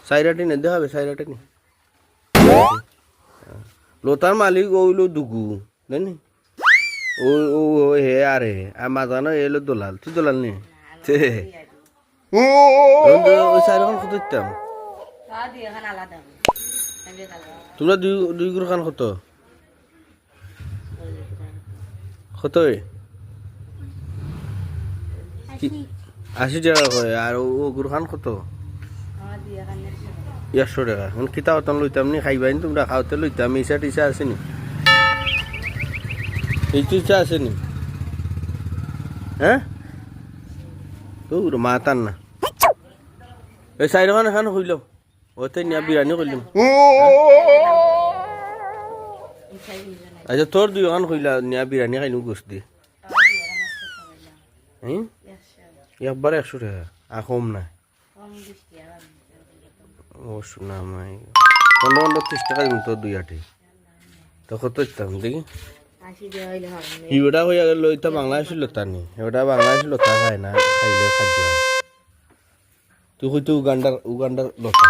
সাইরাটি নে দেখাবে সাইরাটি নে লোতার মালিক ওইলো দুগু জানি ও ও হে আরে আমাজানো এলো দোলাল তুই দোলাল নে ওই সাইরখান কত দিতাম তোমরা দুই গুরু খান কত কত 80 টাকা করে আর ও গুরু খান কত 100 টাকা মানে কিতা হতাম লইতাম নি খাইবাই তোমরা খাওয়াতে লইতাম ইসা টিসা আছে নি এই টিসা আছে নি হ্যাঁ তোর মাতান না এই সাইরখান এখান হইল ওতে নিয়া বিরিয়ানি করলাম আচ্ছা তোর দুই খান হইলা নিয়া বিরিয়ানি খাইলু গোস দি হ্যাঁ একবার 100 টাকা আর কম না ও শোনা মাই 15-30 টাকা দিন তোর দুই আটে তো কত ইতাম দেখি ইউটা হইয়া গেল ওইটা বাংলাদেশের লতা নি ওটা বাংলাদেশের লতা খায় না খাইলে খাদ্য তুই হয়তো উগান্ডার লতা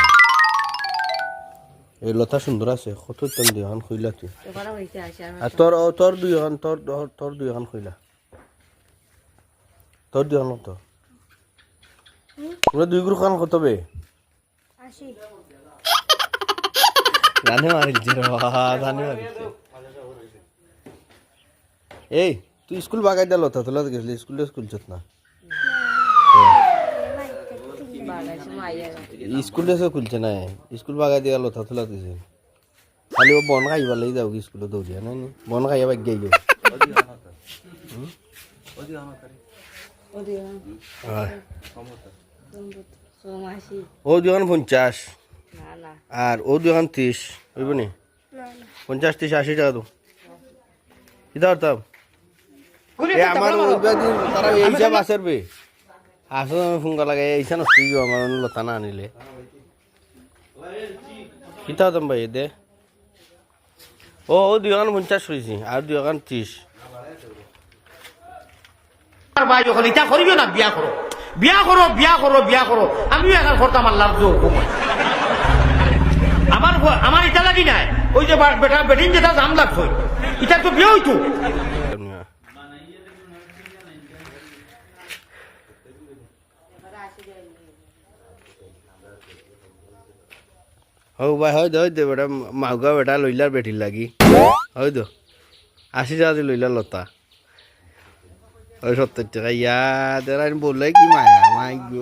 এই লতা সুন্দর আছে কত ইতাম দুই খান খুইলা তুই আর তোর দুই খান তোর দুই খান খুইলা তোর দুই খান কত তোমরা দুই গ্রুপ খান কত বে 80 জানে মারিলছে রে জানে মারিলছে এই তুই স্কুল বাগাই দিল তা তোলা গেছিলি স্কুল চত না স্কুল এসে খুলছে না স্কুল বাগাই দিয়া লতা তোলা দিছে খালি ও বন খাইবার লাগি যাও স্কুলে দৌড়িয়া নাই বন খাইয়া বাগ গাই যাও ও দুখান 50 আর ও দুখান 30 হইব নি 50-30-80 টাকা তো কিতা হতাম আমার তারা এই হিসাব আছে বে আসো ফুঙ্গা লাগে এইসা নষ্ট আমার লতা না আনিলে কিতা হতাম ভাই দে ও দুখান 50 হয়েছি আর দুখান 30 ভাই যখন এটা করিও না বিয়া করো আমিও এখন করতাম আল্লাহর হুকুম আমার এটা লাগি নাই ওই যে বেটা বেটিন যেটা দাম লাগছে এটা তো বিয়ে হইতো হও ভাই হয় দে বেটা মাউগা বেটা লইলার বেটির লাগি হয় তো 80 টাকা লইলার লতা ওই 70 টাকা ইয়া দেন বললে কি মায়া মাই গো